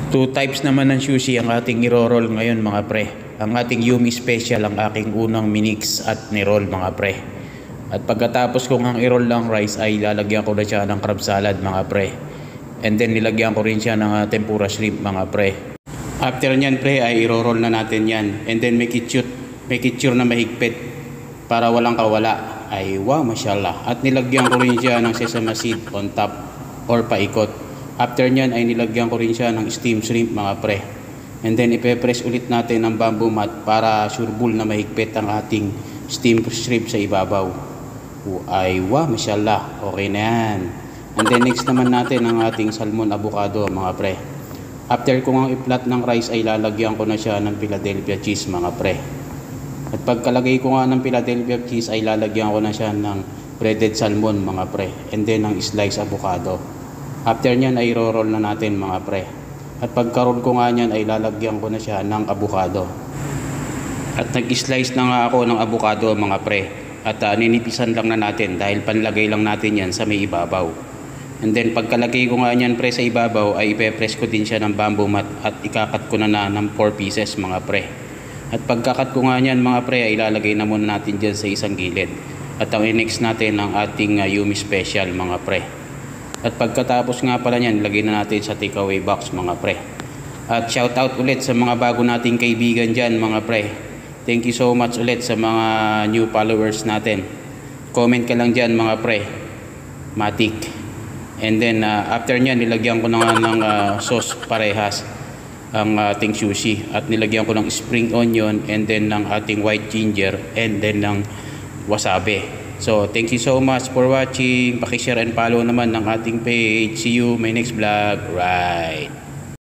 Two types naman ng sushi ang ating i-roll ngayon mga pre. Ang ating Yumi Special ang aking unang minix at ni-roll mga pre. At pagkatapos kong ang i-roll lang rice ay lalagyan ko na siya ng crab salad mga pre. And then nilagyan ko rin siya ng tempura shrimp mga pre. After nyan pre ay i-roll na natin yan. And then make it sure na mahigpit para walang kawala. Ay wow mashallah. At nilagyan ko rin siya ng sesame seed on top or paikot. After nyan ay nilagyan ko rin siya ng steam shrimp mga pre. And then ipe-press ulit natin ang bamboo mat para sureball na mahigpit ang ating steam shrimp sa ibabaw. Ay wow mashallah. Okay na yan. And then next naman natin ang ating salmon avocado mga pre. After ko ang i-flat ng rice ay lalagyan ko na siya ng Philadelphia cheese mga pre. At pagkalagay ko nga ng Philadelphia cheese ay lalagyan ko na siya ng breaded salmon mga pre. And then ng slice avocado. After nyan ay roll na natin mga pre. At pagka-roll ko nga nyan ay lalagyan ko na siya ng avocado. At nag-slice na nga ako ng avocado mga pre. At ninipisan lang na natin dahil panlagay lang natin yan sa may ibabaw. And then pagkalagay ko nga nyan pre sa ibabaw ay ipe-press ko din siya ng bamboo mat at ikakat ko na ng 4 pieces mga pre. At pagkakat ko nga nyan mga pre ay ilalagay na muna natin dyan sa isang gilid. At ang next natin ang ating Yumi Special mga pre. At pagkatapos nga pala nyan, lagay na natin sa takeaway box mga pre. At shout out ulit sa mga bago nating kaibigan dyan mga pre. Thank you so much ulit sa mga new followers natin. Comment ka lang dyan mga pre. Matik. And then after nyan, nilagyan ko na nga ng sauce parehas ang ating sushi. At nilagyan ko ng spring onion and then ng ating white ginger and then ng wasabi. So, thank you so much for watching. Paki-share and follow naman ng ating page. See you my next vlog. Right.